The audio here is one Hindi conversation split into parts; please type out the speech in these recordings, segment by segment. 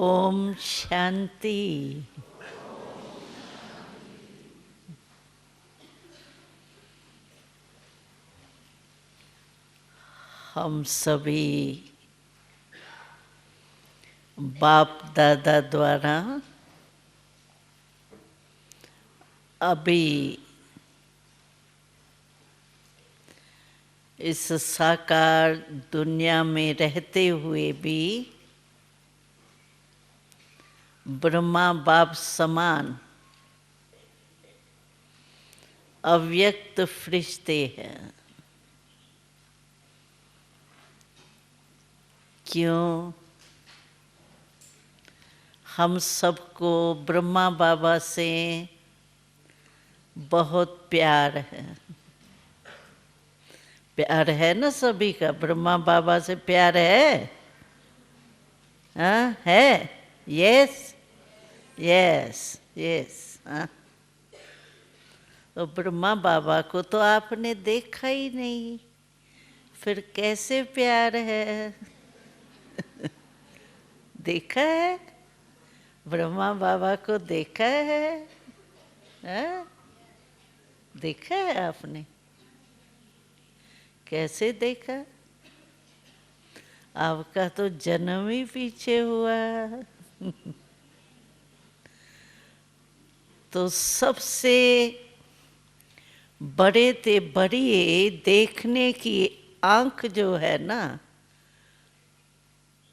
ओम शांति। हम सभी बाप दादा द्वारा अभी इस साकार दुनिया में रहते हुए भी ब्रह्मा बाप समान अव्यक्त फरिश्ते हैं। क्यों? हम सबको ब्रह्मा बाबा से बहुत प्यार है। प्यार है ना सभी का? ब्रह्मा बाबा से प्यार है? हाँ है। Yes yes yes. हाँ, तो ब्रह्मा बाबा को तो आपने देखा ही नहीं, फिर कैसे प्यार है? देखा है? ब्रह्मा बाबा को देखा है? हाँ? देखा है आपने? कैसे देखा? आपका तो जन्म ही पीछे हुआ। तो सबसे बड़े ते बड़ी देखने की आंख जो है ना,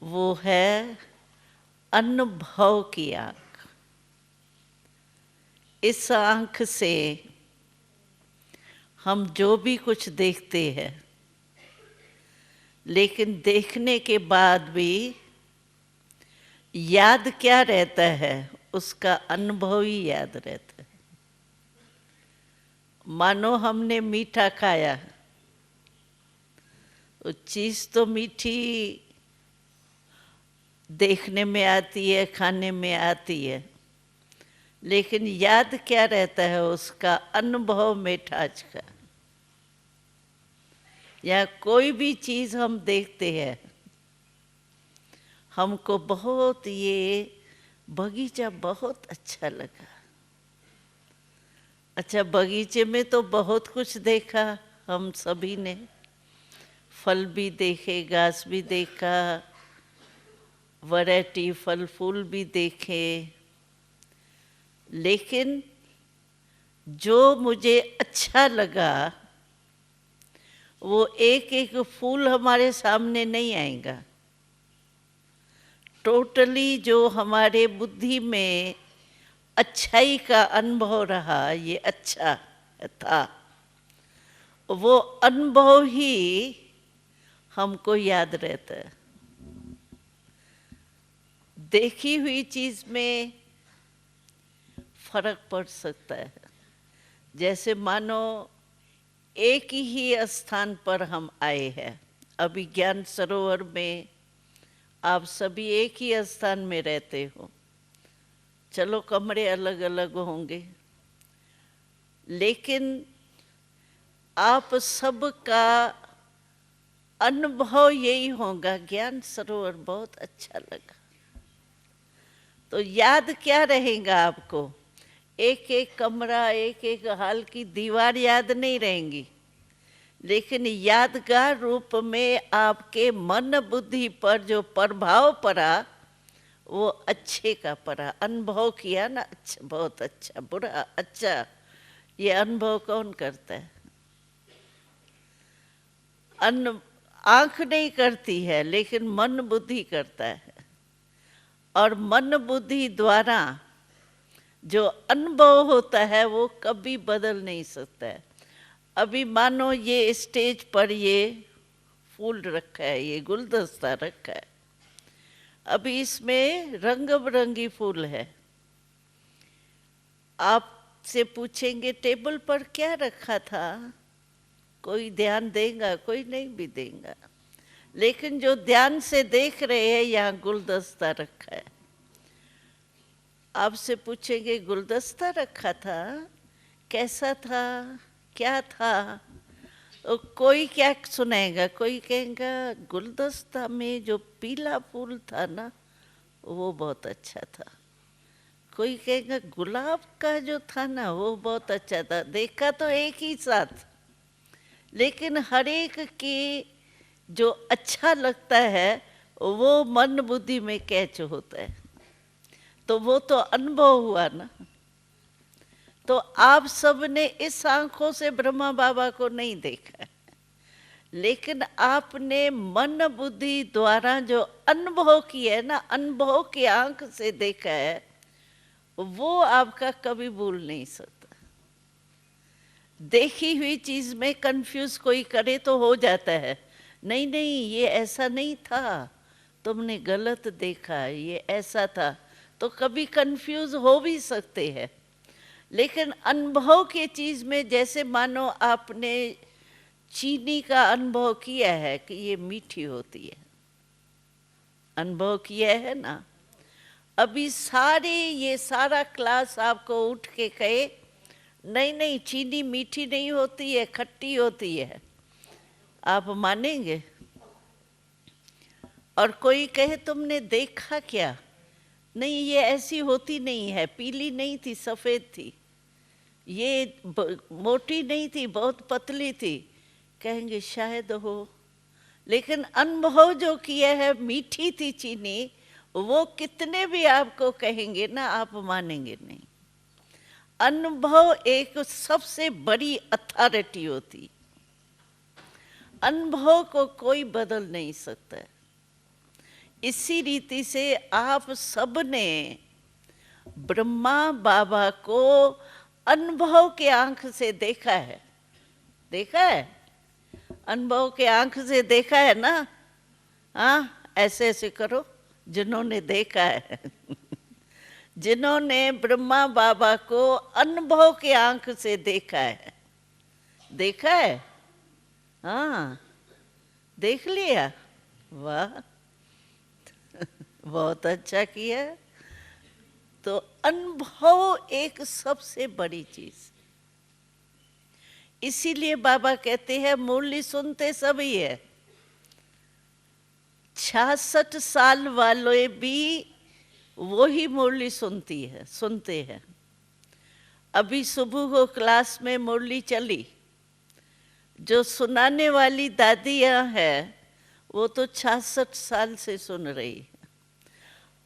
वो है अनुभव की आंख। इस आंख से हम जो भी कुछ देखते हैं, लेकिन देखने के बाद भी याद क्या रहता है? उसका अनुभव ही याद रहता है। मानो हमने मीठा खाया, वो चीज़ तो मीठी देखने में आती है, खाने में आती है, लेकिन याद क्या रहता है? उसका अनुभव मिठास का। या कोई भी चीज़ हम देखते हैं, हमको बहुत ये बगीचा बहुत अच्छा लगा। अच्छा, बगीचे में तो बहुत कुछ देखा हम सभी ने, फल भी देखे, घास भी देखा, वैरायटी फल फूल भी देखे, लेकिन जो मुझे अच्छा लगा वो एक एक फूल हमारे सामने नहीं आएगा। टोटली जो हमारे बुद्धि में अच्छाई का अनुभव रहा, ये अच्छा था, वो अनुभव ही हमको याद रहता है। देखी हुई चीज में फर्क पड़ सकता है। जैसे मानो एक ही स्थान पर हम आए हैं, अभी ज्ञान सरोवर में आप सभी एक ही स्थान में रहते हो। चलो कमरे अलग अलग होंगे, लेकिन आप सबका अनुभव यही होगा, ज्ञान सरोवर बहुत अच्छा लगा। तो याद क्या रहेगा आपको? एक एक कमरा, एक एक हाल की दीवार याद नहीं रहेंगी, लेकिन यादगार रूप में आपके मन बुद्धि पर जो प्रभाव पड़ा, वो अच्छे का पड़ा। अनुभव किया ना, अच्छा, बहुत अच्छा, बुरा, अच्छा, ये अनुभव कौन करता है? आंख नहीं करती है, लेकिन मन बुद्धि करता है। और मन बुद्धि द्वारा जो अनुभव होता है वो कभी बदल नहीं सकता है। अभी मानो ये स्टेज पर ये फूल रखा है, ये गुलदस्ता रखा है, अभी इसमें रंग बिरंगी फूल है। आपसे पूछेंगे टेबल पर क्या रखा था, कोई ध्यान देगा, कोई नहीं भी देगा, लेकिन जो ध्यान से देख रहे हैं, यहाँ गुलदस्ता रखा है। आपसे पूछेंगे गुलदस्ता रखा था, कैसा था, क्या था? कोई क्या सुनाएगा? कोई कहेगा गुलदस्ता में जो पीला फूल था ना, वो बहुत अच्छा था। कोई कहेगा गुलाब का जो था ना वो बहुत अच्छा था, देखा तो एक ही साथ, लेकिन हर एक की जो अच्छा लगता है वो मन बुद्धि में कैच होता है, तो वो तो अनुभव हुआ ना। तो आप सब ने इस आंखों से ब्रह्मा बाबा को नहीं देखा, लेकिन आपने मन बुद्धि द्वारा जो अनुभव किया है ना, अनुभव की आंख से देखा है, वो आपका कभी भूल नहीं सकता। देखी हुई चीज में कंफ्यूज कोई करे तो हो जाता है, नहीं नहीं ये ऐसा नहीं था, तुमने गलत देखा, ये ऐसा था, तो कभी कंफ्यूज हो भी सकते हैं। लेकिन अनुभव की चीज में, जैसे मानो आपने चीनी का अनुभव किया है कि ये मीठी होती है, अनुभव किया है ना। अभी ये सारा क्लास आपको उठ के कहे नहीं नहीं चीनी मीठी नहीं होती है, खट्टी होती है, आप मानेंगे? और कोई कहे तुमने देखा क्या, नहीं ये ऐसी होती नहीं है, पीली नहीं थी सफेद थी, ये मोटी नहीं थी बहुत पतली थी, कहेंगे शायद हो। लेकिन अनुभव जो किया है मीठी थी चीनी, वो कितने भी आपको कहेंगे ना आप मानेंगे नहीं। अनुभव एक सबसे बड़ी अथॉरिटी होती, अनुभव को कोई बदल नहीं सकता। इसी रीति से आप सबने ब्रह्मा बाबा को अनुभव के आंख से देखा है, देखा है, अनुभव के आंख से देखा है ना। हाँ ऐसे ऐसे करो जिन्होंने देखा है जिन्होंने ब्रह्मा बाबा को अनुभव के आंख से देखा है, देखा है, हाँ देख लिया, वाह बहुत अच्छा किया। तो अनुभव एक सबसे बड़ी चीज, इसीलिए बाबा कहते हैं मुरली सुनते सभी है, 66 साल वाले भी वही मुरली सुनते हैं। अभी सुबह को क्लास में मुरली चली, जो सुनाने वाली दादियाँ हैं वो तो 66 साल से सुन रही है,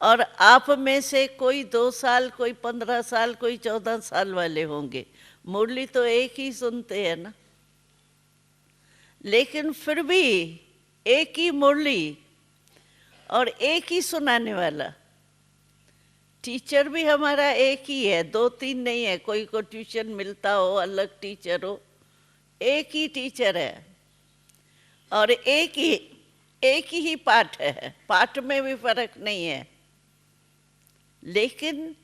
और आप में से कोई 2 साल, कोई 15 साल, कोई 14 साल वाले होंगे, मुरली तो एक ही सुनते हैं ना। लेकिन फिर भी एक ही मुरली और एक ही सुनाने वाला, टीचर भी हमारा एक ही है, 2-3 नहीं है, कोई को ट्यूशन मिलता हो, अलग टीचर हो, एक ही टीचर है और एक ही पाठ है, पाठ में भी फर्क नहीं है। लेकिन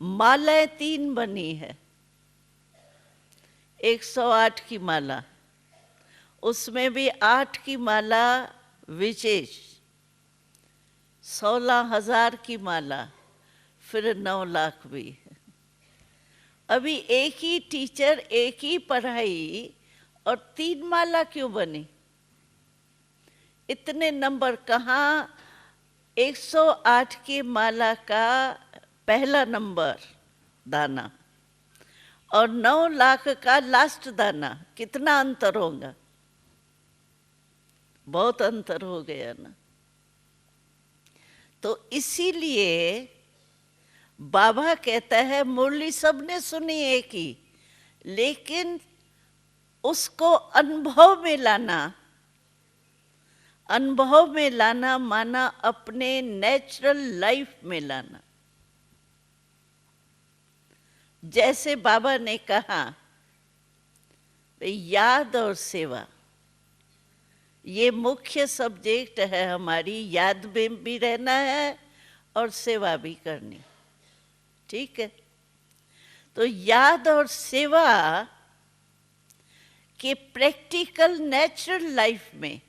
मालाएं 3 बनी है, 108 की माला, उसमें भी 8 की माला विशेष, 16,000 की माला, फिर 9 लाख भी है। अभी एक ही टीचर, एक ही पढ़ाई और 3 माला क्यों बनी? इतने नंबर कहाँ? 108 की माला का पहला नंबर दाना और 9 लाख का लास्ट दाना, कितना अंतर होगा? बहुत अंतर हो गया ना। तो इसीलिए बाबा कहता है मुरली सबने सुनी एक ही, लेकिन उसको अनुभव में लाना, अनुभव में लाना माना अपने नेचुरल लाइफ में लाना। जैसे बाबा ने कहा याद और सेवा, ये मुख्य सब्जेक्ट है हमारी, याद में भी रहना है और सेवा भी करनी, ठीक है। तो याद और सेवा के प्रैक्टिकल नेचुरल लाइफ में,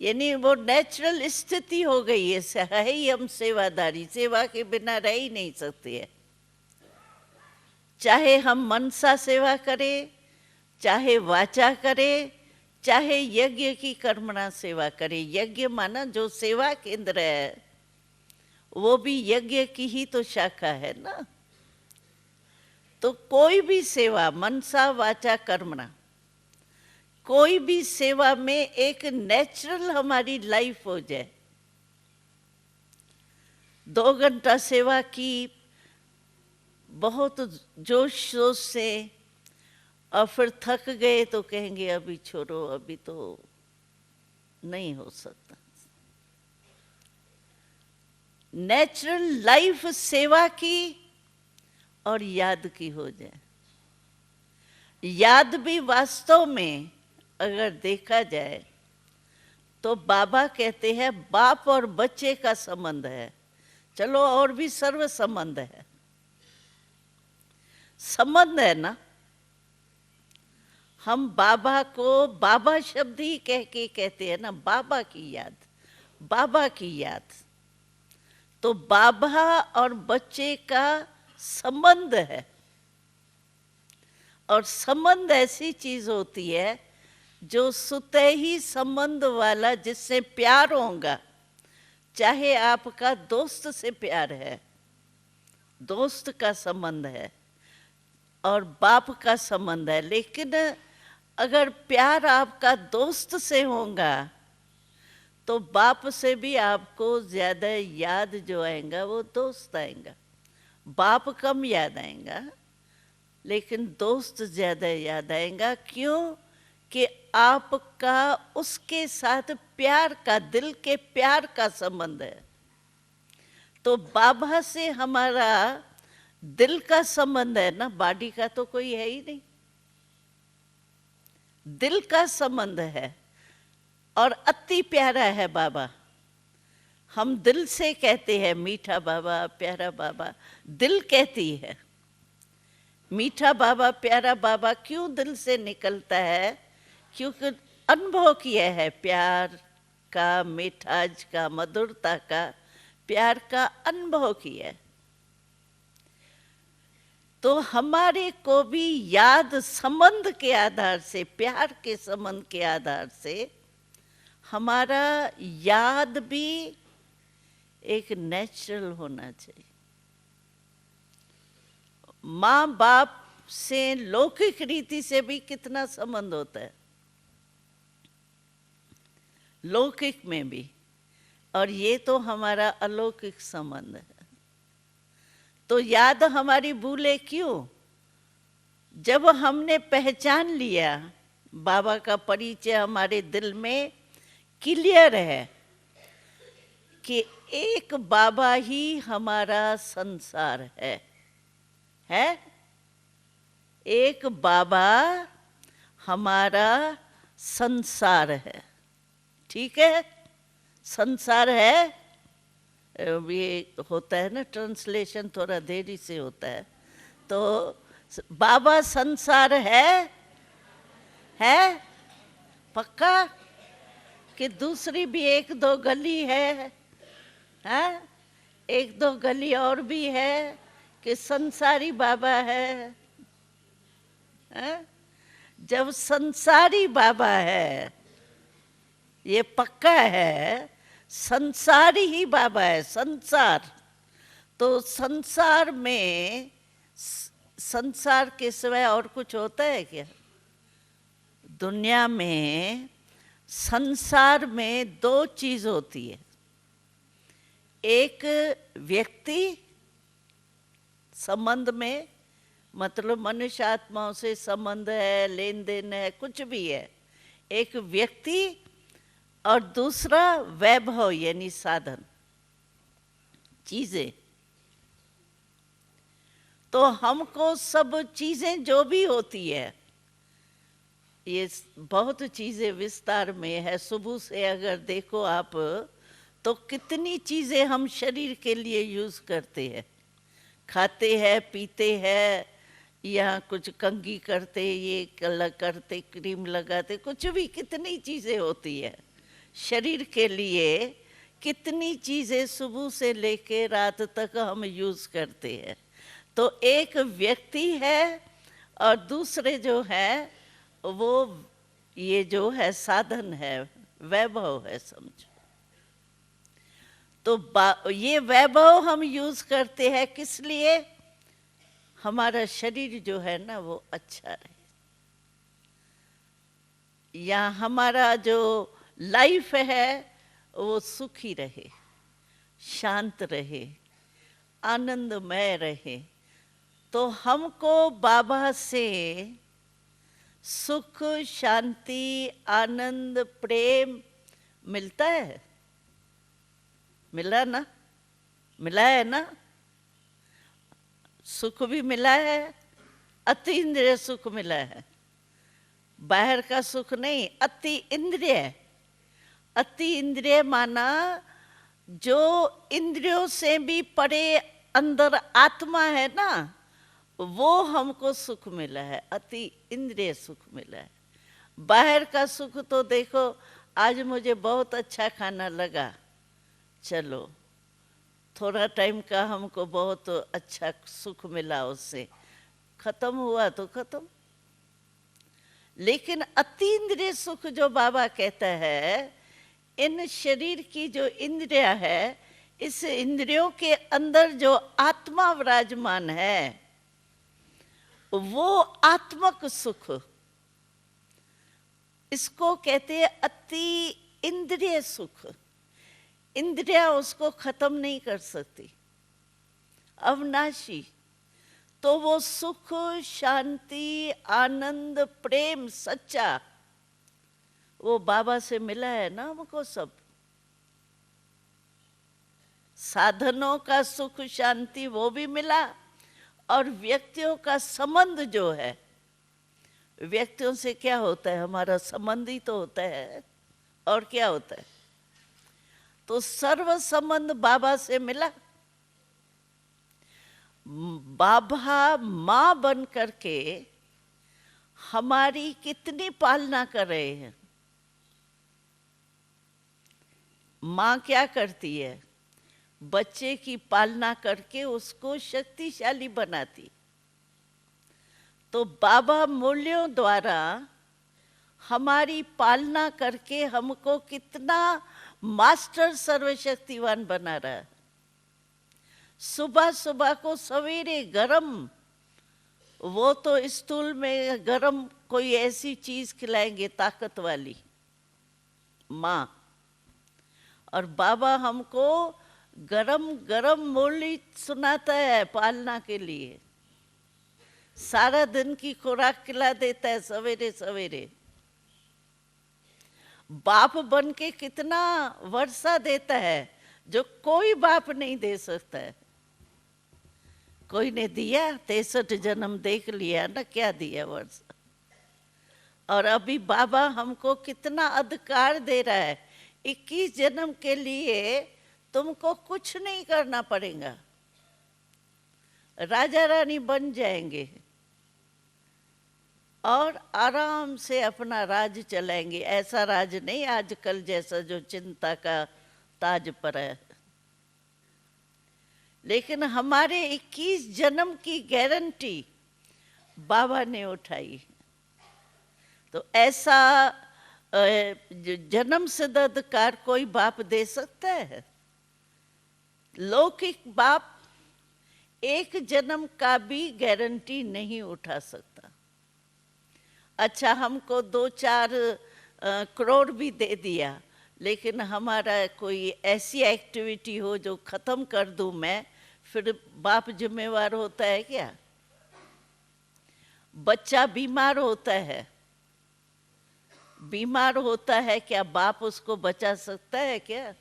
यानी वो नेचुरल स्थिति हो गई है ही हम सेवादारी, सेवा के बिना रह ही नहीं सकते हैं। चाहे हम मनसा सेवा करें, चाहे वाचा करें, चाहे यज्ञ की कर्मणा सेवा करे, यज्ञ माना जो सेवा केंद्र है वो भी यज्ञ की ही तो शाखा है ना। तो कोई भी सेवा मनसा वाचा कर्मणा, कोई भी सेवा में एक नेचुरल हमारी लाइफ हो जाए। 2 घंटा सेवा की बहुत जोश जोश से और फिर थक गए तो कहेंगे अभी छोड़ो, अभी तो नहीं हो सकता। नेचुरल लाइफ सेवा की और याद की हो जाए। याद भी वास्तव में अगर देखा जाए तो बाबा कहते हैं बाप और बच्चे का संबंध है। चलो और भी सर्व संबंध है, संबंध है ना। हम बाबा को बाबा शब्द ही कह के कहते हैं ना, बाबा की याद, बाबा की याद। तो बाबा और बच्चे का संबंध है, और संबंध ऐसी चीज होती है जो सुते ही संबंध वाला, जिससे प्यार होगा। चाहे आपका दोस्त से प्यार है, दोस्त का संबंध है और बाप का संबंध है, लेकिन अगर प्यार आपका दोस्त से होगा तो बाप से भी आपको ज्यादा याद जो आएगा वो दोस्त आएगा। बाप कम याद आएगा लेकिन दोस्त ज्यादा याद आएगा। क्यों? कि आपका उसके साथ प्यार का, दिल के प्यार का संबंध है। तो बाबा से हमारा दिल का संबंध है ना, बॉडी का तो कोई है ही नहीं, दिल का संबंध है और अति प्यारा है बाबा। हम दिल से कहते हैं मीठा बाबा, प्यारा बाबा, दिल कहती है। मीठा बाबा, प्यारा बाबा क्यों दिल से निकलता है? क्योंकि अनुभव किया है प्यार का, मिठास का, मधुरता का, प्यार का अनुभव किया है। तो हमारे को भी याद संबंध के आधार से, प्यार के संबंध के आधार से हमारा याद भी एक नेचुरल होना चाहिए। माँ बाप से लौकिक रीति से भी कितना संबंध होता है, लौकिक में भी, और ये तो हमारा अलौकिक संबंध है। तो याद हमारी भूले क्यों? जब हमने पहचान लिया, बाबा का परिचय हमारे दिल में क्लियर है कि एक बाबा ही हमारा संसार है? एक बाबा हमारा संसार है, ठीक है? संसार है। ये होता है ना ट्रांसलेशन, थोड़ा देरी से होता है। तो बाबा संसार है पक्का? कि दूसरी भी 1-2 गली है? हाँ, 1-2 गली और भी है कि संसारी बाबा है? हाँ? जब संसारी बाबा है, ये पक्का है, संसारी ही बाबा है, संसार। तो संसार में, संसार के सिवाय और कुछ होता है क्या? दुनिया में संसार में 2 चीज होती है। एक व्यक्ति संबंध में, मतलब मनुष्य आत्माओं से संबंध है, लेन देन है, कुछ भी है, एक व्यक्ति, और दूसरा वैभव यानी साधन, चीजें। तो हमको सब चीजें जो भी होती है, ये बहुत चीजें विस्तार में है। सुबह से अगर देखो आप तो कितनी चीजें हम शरीर के लिए यूज करते हैं, खाते हैं, पीते हैं, या कुछ कंघी करते, ये कलर करते, क्रीम लगाते, कुछ भी, कितनी चीजें होती है शरीर के लिए। कितनी चीजें सुबह से लेके रात तक हम यूज करते हैं। तो एक व्यक्ति है और दूसरे जो है वो ये जो है साधन है, वैभव है समझो। तो ये वैभव हम यूज करते हैं किस लिए? हमारा शरीर जो है ना वो अच्छा रहे, या हमारा जो लाइफ है वो सुखी रहे, शांत रहे, आनंदमय रहे। तो हमको बाबा से सुख, शांति, आनंद, प्रेम मिलता है, मिला ना, मिला है ना? सुख भी मिला है, अति इंद्रिय सुख मिला है, बाहर का सुख नहीं, अति इंद्रिय। अति इंद्रिय माना जो इंद्रियों से भी परे अंदर आत्मा है ना, वो हमको सुख मिला है, अति इंद्रिय सुख मिला है। बाहर का सुख तो देखो, आज मुझे बहुत अच्छा खाना लगा, चलो थोड़ा टाइम का हमको बहुत अच्छा सुख मिला, उससे खत्म हुआ तो खत्म। लेकिन अतीन्द्रिय सुख जो बाबा कहता है, इन शरीर की जो इंद्रिया है, इस इंद्रियों के अंदर जो आत्मा विराजमान है, वो आत्मक सुख, इसको कहते हैं अति इंद्रिय सुख। इंद्रिया उसको खत्म नहीं कर सकती, अविनाशी। तो वो सुख, शांति, आनंद, प्रेम सच्चा, वो बाबा से मिला है ना हमको सब। साधनों का सुख शांति वो भी मिला, और व्यक्तियों का संबंध जो है, व्यक्तियों से क्या होता है, हमारा संबंध ही तो होता है, और क्या होता है? तो सर्व संबंध बाबा से मिला। बाबा माँ बन करके हमारी कितनी पालना कर रहे हैं। माँ क्या करती है? बच्चे की पालना करके उसको शक्तिशाली बनाती। तो बाबा मूल्यों द्वारा हमारी पालना करके हमको कितना मास्टर सर्वशक्तिवान बना रहा है। सुबह सुबह को सवेरे गरम, वो तो स्टूल में गरम कोई ऐसी चीज खिलाएंगे ताकत वाली माँ, और बाबा हमको गरम गरम मूली सुनाता है पालना के लिए। सारा दिन की खुराक खिला देता है सवेरे सवेरे। बाप बन के कितना वर्षा देता है जो कोई बाप नहीं दे सकता है। कोई ने दिया? 63 जन्म देख लिया ना, क्या दिया वर्षा। और अभी बाबा हमको कितना अधिकार दे रहा है, 21 जन्म के लिए तुमको कुछ नहीं करना पड़ेगा, राजा रानी बन जाएंगे और आराम से अपना राज चलाएंगे। ऐसा राज नहीं आजकल जैसा जो चिंता का ताज पर है, लेकिन हमारे 21 जन्म की गारंटी बाबा ने उठाई। तो ऐसा जन्म सिद्ध अधिकार कोई बाप दे सकता है? लौकिक बाप एक जन्म का भी गारंटी नहीं उठा सकता। अच्छा, हमको 2-4 करोड़ भी दे दिया, लेकिन हमारा कोई ऐसी एक्टिविटी हो जो खत्म कर दूं मैं, फिर बाप जिम्मेवार होता है क्या? बच्चा बीमार होता है, बीमार होता है, क्या बाप उसको बचा सकता है क्या?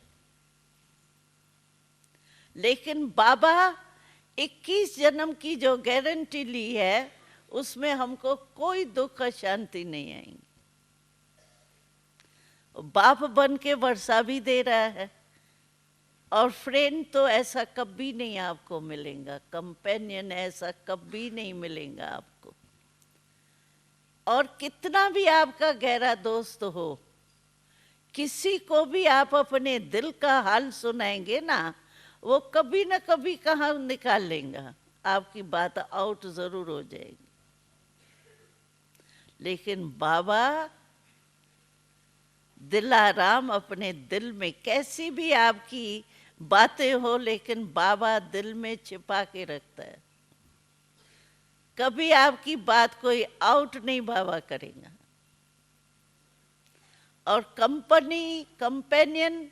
लेकिन बाबा 21 जन्म की जो गारंटी ली है, उसमें हमको कोई दुख शांति नहीं आएंगी। बाप बन के वर्षा भी दे रहा है, और फ्रेंड तो ऐसा कभी नहीं आपको मिलेगा, कंपेनियन ऐसा कभी नहीं मिलेगा आपको। और कितना भी आपका गहरा दोस्त हो, किसी को भी आप अपने दिल का हाल सुनाएंगे ना, वो कभी ना कभी कहाँ निकाल लेगा, आपकी बात आउट जरूर हो जाएगी। लेकिन बाबा दिल आराम अपने दिल में। कैसी भी आपकी बातें हो, लेकिन बाबा दिल में छिपा के रखता है। कभी आपकी बात कोई आउट नहीं बाबा करेगा। और कंपेनियन,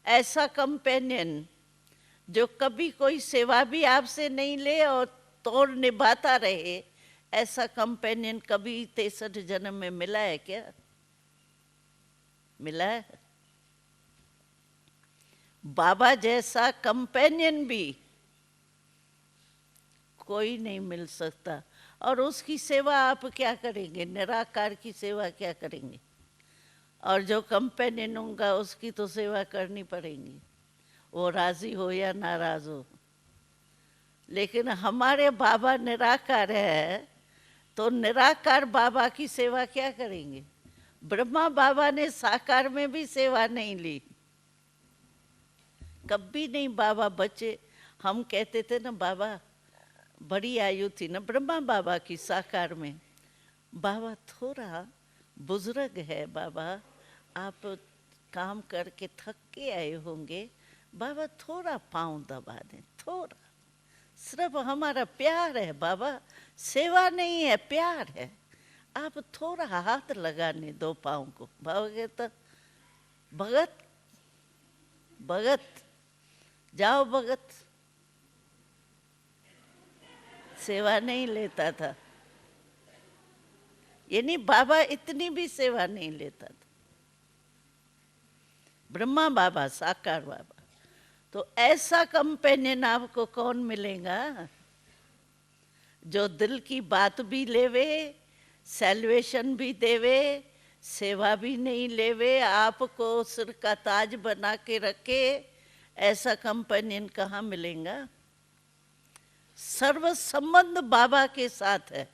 ऐसा कंपेनियन जो कभी कोई सेवा भी आपसे नहीं ले और तोड़ निभाता रहे, ऐसा कंपेनियन कभी 63 जन्म में मिला है क्या? मिला है? बाबा जैसा कंपेनियन भी कोई नहीं मिल सकता। और उसकी सेवा आप क्या करेंगे? निराकार की सेवा क्या करेंगे? और जो कंपेनियन होगा उसकी तो सेवा करनी पड़ेगी, वो राजी हो या नाराज हो। लेकिन हमारे बाबा निराकार है, तो निराकार बाबा की सेवा क्या करेंगे? ब्रह्मा बाबा ने साकार में भी सेवा नहीं ली, कभी नहीं। बाबा बच्चे, हम कहते थे ना, बाबा बड़ी आयु थी ना ब्रह्मा बाबा की साकार में, बाबा थोड़ा बुजुर्ग है, बाबा आप काम करके थक के आए होंगे, बाबा थोड़ा पाँव दबा दें, थोड़ा, सिर्फ हमारा प्यार है बाबा, सेवा नहीं है, प्यार है, आप थोड़ा हाथ लगाने दो पाँव को। बाबा कहता, भगत भगत जाओ भगत। सेवा नहीं लेता था, यानी बाबा इतनी भी सेवा नहीं लेता था। ब्रह्मा बाबा, साकार बाबा। तो ऐसा कंपेनियन आपको कौन मिलेगा जो दिल की बात भी लेवे, सैल्वेशन भी देवे, सेवा भी नहीं लेवे, आपको सिर का ताज बना के रखे? ऐसा कंपेनियन कहाँ मिलेगा? सर्व संबंध बाबा के साथ है,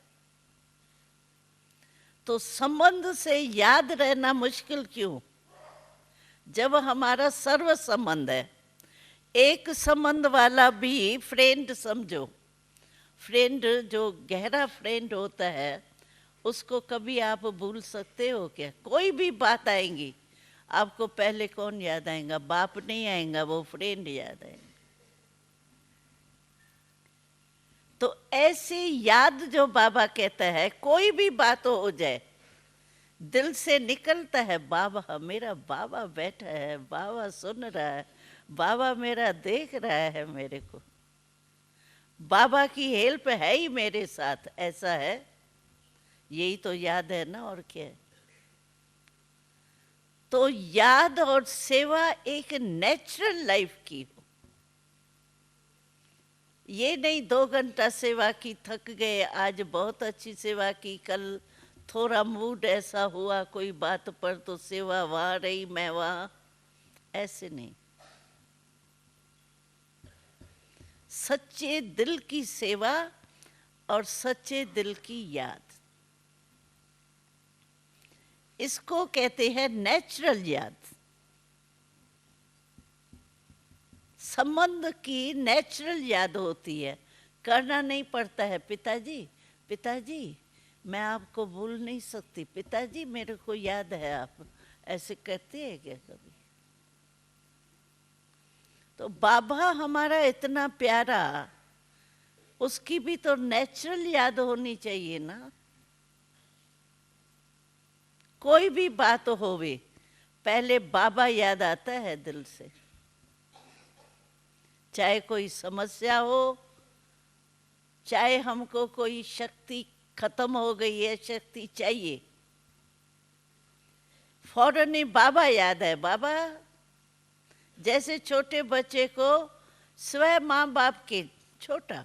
तो संबंध से याद रहना मुश्किल क्यों, जब हमारा सर्व संबंध है। एक संबंध वाला भी फ्रेंड समझो, फ्रेंड जो गहरा फ्रेंड होता है, उसको कभी आप भूल सकते हो क्या? कोई भी बात आएंगी, आपको पहले कौन याद आएगा? बाप नहीं आएगा, वो फ्रेंड याद आएगा। तो ऐसी याद जो बाबा कहता है, कोई भी बात हो जाए, दिल से निकलता है, बाबा मेरा बाबा बैठा है, बाबा सुन रहा है, बाबा मेरा देख रहा है मेरे को, बाबा की हेल्प है ही मेरे साथ, ऐसा है। यही तो याद है ना, और क्या है? तो याद और सेवा एक नेचुरल लाइफ की हो। ये नहीं 2 घंटा सेवा की, थक गए, आज बहुत अच्छी सेवा की, कल थोड़ा मूड ऐसा हुआ कोई बात पर तो सेवा वहाँ रही, मैं वहाँ, ऐसे नहीं। सच्चे दिल की सेवा और सच्चे दिल की याद, इसको कहते हैं नेचुरल याद। संबंध की नेचुरल याद होती है, करना नहीं पड़ता है। पिताजी, पिताजी मैं आपको भूल नहीं सकती, पिताजी मेरे को याद है आप, ऐसे कहते हैं क्या कभी? तो बाबा हमारा इतना प्यारा, उसकी भी तो नेचुरल याद होनी चाहिए ना। कोई भी बात होवे, पहले बाबा याद आता है दिल से। चाहे कोई समस्या हो, चाहे हमको कोई शक्ति खत्म हो गई है, शक्ति चाहिए, फौरन ही बाबा याद है। बाबा जैसे छोटे बच्चे को स्वयं माँ बाप के, छोटा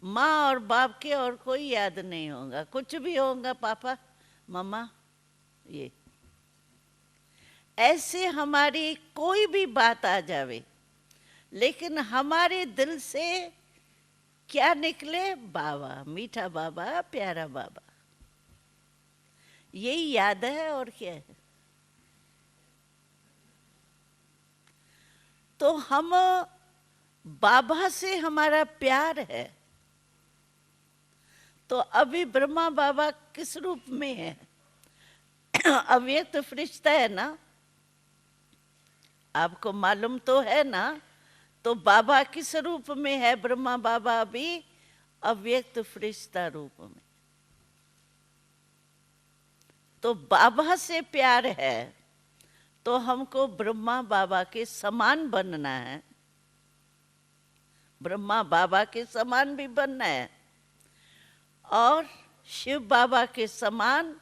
माँ और बाप के और कोई याद नहीं होगा, कुछ भी होगा पापा मम्मा, ये ऐसे हमारी कोई भी बात आ जावे, लेकिन हमारे दिल से क्या निकले? बाबा, मीठा बाबा, प्यारा बाबा, यही याद है, और क्या है? तो हम बाबा से हमारा प्यार है। तो अभी ब्रह्मा बाबा किस रूप में है? अव्यक्त फरिश्ता है ना, आपको मालूम तो है ना। तो बाबा किस रूप में है? ब्रह्मा बाबा भी अव्यक्त फरिश्ता रूप में। तो बाबा से प्यार है तो हमको ब्रह्मा बाबा के समान बनना है, ब्रह्मा बाबा के समान भी बनना है, और शिव बाबा के समान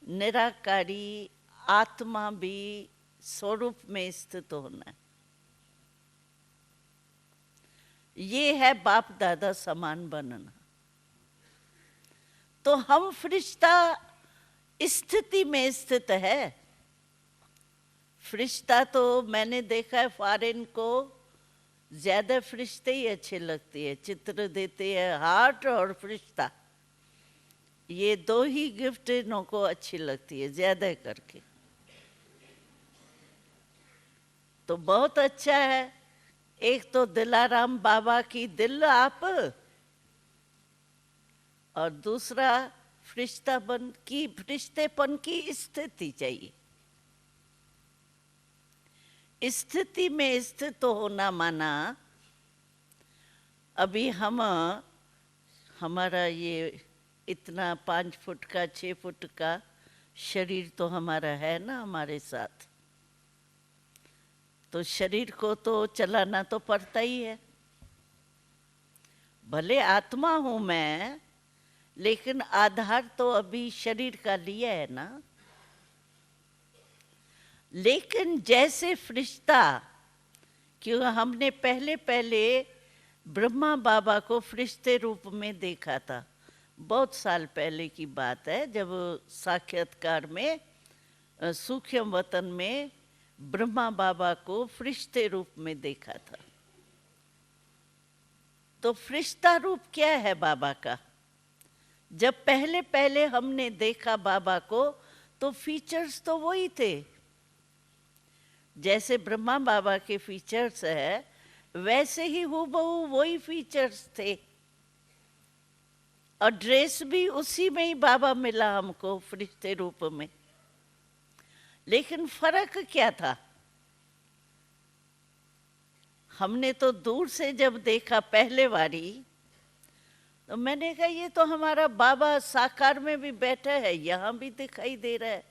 निराकारी आत्मा भी स्वरूप में स्थित होना है। ये है बाप दादा समान बनना। तो हम फरिश्ता स्थिति में स्थित है। फरिश्ता तो मैंने देखा है फॉरेन को ज्यादा फरिश्ते ही अच्छे लगते हैं, चित्र देते हैं हार्ट और फरिश्ता, ये दो ही गिफ्ट इन्हों को अच्छी लगती है ज्यादा करके। तो बहुत अच्छा है। एक तो दिलाराम बाबा की दिल आप, और दूसरा फरिश्तेपन की स्थिति चाहिए। स्थिति में स्थित होना माना, अभी हमारा ये इतना 5 फुट का 6 फुट का शरीर तो हमारा है ना हमारे साथ, तो शरीर को तो चलाना तो पड़ता ही है। भले आत्मा हूं मैं, लेकिन आधार तो अभी शरीर का लिया है ना। लेकिन जैसे फरिश्ता, क्यों हमने पहले पहले ब्रह्मा बाबा को फरिश्ते रूप में देखा था, बहुत साल पहले की बात है, जब साक्षात्कार में सूक्ष्म वतन में ब्रह्मा बाबा को फरिश्ते रूप में देखा था। तो फरिश्ता रूप क्या है बाबा का? जब पहले पहले हमने देखा बाबा को तो फीचर्स तो वही थे, जैसे ब्रह्मा बाबा के फीचर्स है वैसे ही हूबहू वही फीचर्स थे, और ड्रेस भी उसी में ही बाबा मिला हमको फरिश्ते रूप में। लेकिन फर्क क्या था? हमने तो दूर से जब देखा पहले बारी, तो मैंने कहा ये तो हमारा बाबा साकार में भी बैठा है, यहाँ भी दिखाई दे रहा है।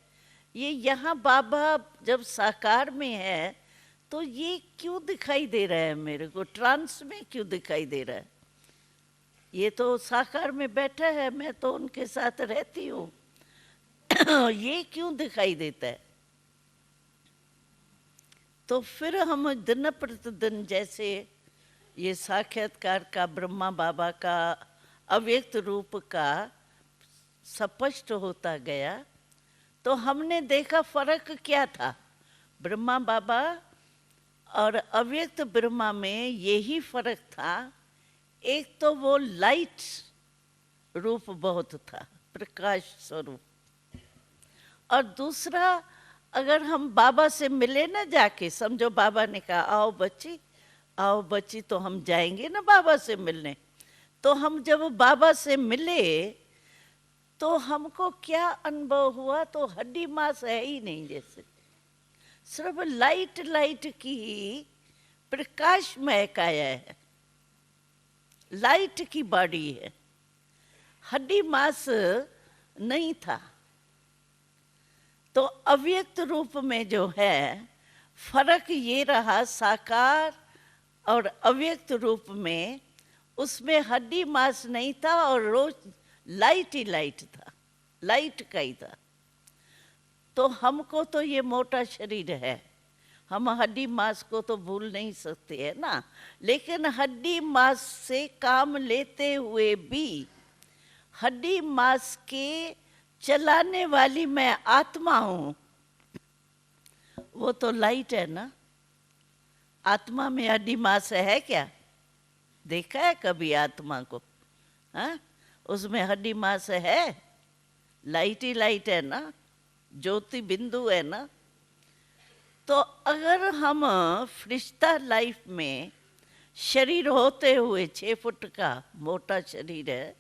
ये यहाँ बाबा जब साकार में है तो ये क्यों दिखाई दे रहा है मेरे को, ट्रांस में क्यों दिखाई दे रहा है? ये तो साकार में बैठा है, मैं तो उनके साथ रहती हूँ ये क्यों दिखाई देता है? तो फिर हम दिन प्रतिदिन जैसे ये साक्षात्कार का ब्रह्मा बाबा का अव्यक्त रूप का स्पष्ट होता गया, तो हमने देखा फर्क क्या था। ब्रह्मा बाबा और अव्यक्त ब्रह्मा में यही फर्क था, एक तो वो लाइट रूप बहुत था, प्रकाश स्वरूप, और दूसरा अगर हम बाबा से मिले ना जाके, समझो बाबा ने कहा आओ बच्ची, आओ बच्ची, तो हम जाएंगे ना बाबा से मिलने। तो हम जब बाबा से मिले तो हमको क्या अनुभव हुआ? तो हड्डी मांस है ही नहीं, जैसे सिर्फ लाइट लाइट की ही प्रकाशमय काया है, लाइट की बॉडी है, हड्डी मांस नहीं था। तो अव्यक्त रूप में जो है फर्क ये रहा, साकार और अव्यक्त रूप में, उसमें हड्डी मांस नहीं था और रोज लाइट ही लाइट था, लाइट का ही था। तो हमको तो ये मोटा शरीर है, हम हड्डी मांस को तो भूल नहीं सकते है ना, लेकिन हड्डी मांस से काम लेते हुए भी हड्डी मांस के चलाने वाली मैं आत्मा हूं, वो तो लाइट है ना। आत्मा में हड्डी मांस है क्या? देखा है कभी आत्मा को? हाँ, उसमें हड्डी मांस है? लाइट ही लाइट है ना, ज्योति बिंदु है ना। तो अगर हम फरिश्ता लाइफ में शरीर होते हुए 6 फुट का मोटा शरीर है,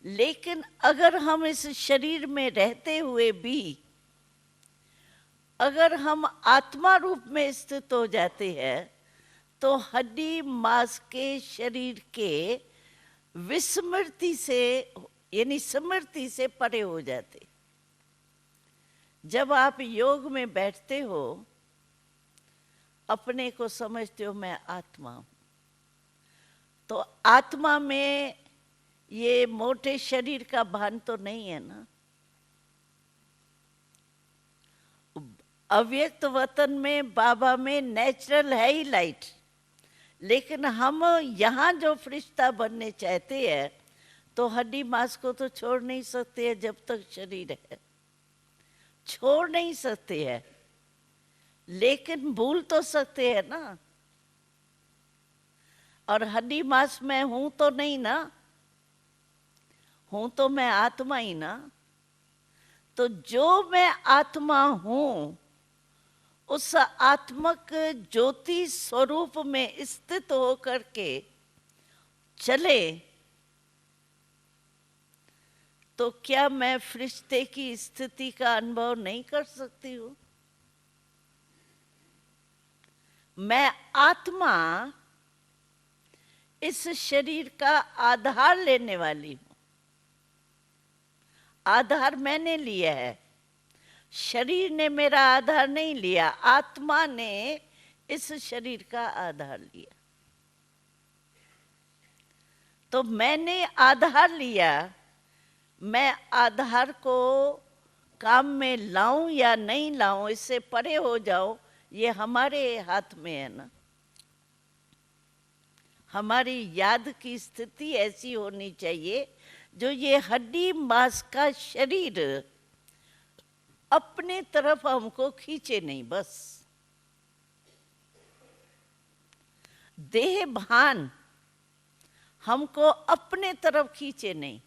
लेकिन अगर हम इस शरीर में रहते हुए भी अगर हम आत्मा रूप में स्थित हो जाते हैं तो हड्डी मांस के शरीर के विस्मृति से यानी स्मृति से परे हो जाते। जब आप योग में बैठते हो अपने को समझते हो मैं आत्मा हूं, तो आत्मा में ये मोटे शरीर का भान तो नहीं है ना। अव्यक्त वतन में बाबा में नेचुरल है ही लाइट, लेकिन हम यहाँ जो फरिश्ता बनने चाहते हैं तो हड्डी मांस को तो छोड़ नहीं सकते हैं जब तक शरीर है, छोड़ नहीं सकते हैं, लेकिन भूल तो सकते हैं ना। और हड्डी मांस में हूं तो नहीं ना, हूं तो मैं आत्मा ही ना। तो जो मैं आत्मा हूं उस आत्मक ज्योति स्वरूप में स्थित होकर के चले तो क्या मैं फरिश्ते की स्थिति का अनुभव नहीं कर सकती हूं? मैं आत्मा इस शरीर का आधार लेने वाली हूं। आधार मैंने लिया है, शरीर ने मेरा आधार नहीं लिया, आत्मा ने इस शरीर का आधार लिया। तो मैंने आधार लिया, मैं आधार को काम में लाऊं या नहीं लाऊं, इससे परे हो जाऊं, ये हमारे हाथ में है ना। हमारी याद की स्थिति ऐसी होनी चाहिए जो ये हड्डी मांस का शरीर अपने तरफ हमको खींचे नहीं। बस देह भान हमको अपने तरफ खींचे नहीं।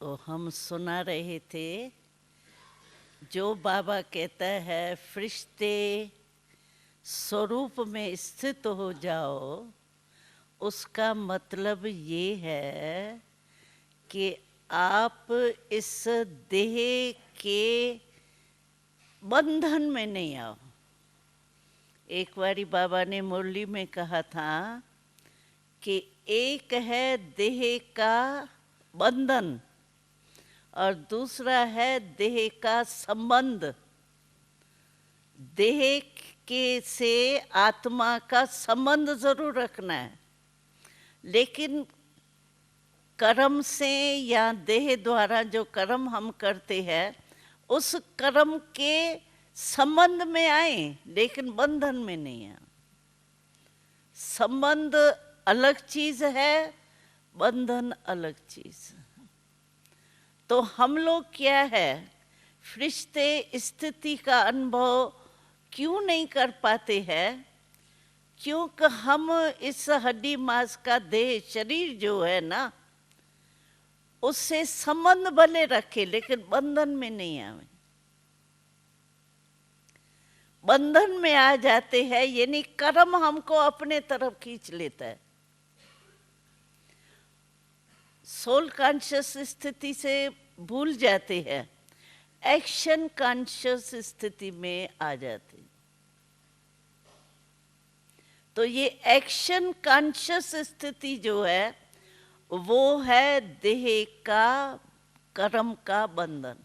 तो हम सुना रहे थे जो बाबा कहता है फरिश्ते स्वरूप में स्थित हो जाओ, उसका मतलब ये है कि आप इस देह के बंधन में नहीं आओ। एक बारी बाबा ने मुरली में कहा था कि एक है देह का बंधन और दूसरा है देह का संबंध। देह के से आत्मा का संबंध जरूर रखना है, लेकिन कर्म से या देह द्वारा जो कर्म हम करते हैं उस कर्म के संबंध में आए, लेकिन बंधन में नहीं आए। संबंध अलग चीज है, बंधन अलग चीज। तो हम लोग क्या है, फरिश्ते स्थिति का अनुभव क्यों नहीं कर पाते हैं? क्योंकि हम इस हड्डी मांस का देह शरीर जो है ना, उससे संबंध भले रखे लेकिन बंधन में नहीं आवे। बंधन में आ जाते हैं यानी कर्म हमको अपने तरफ खींच लेता है। सोल कॉन्शियस स्थिति से भूल जाते हैं, एक्शन कॉन्शियस स्थिति में आ जाते। तो ये एक्शन कॉन्शियस स्थिति जो है वो है देह का कर्म का बंधन,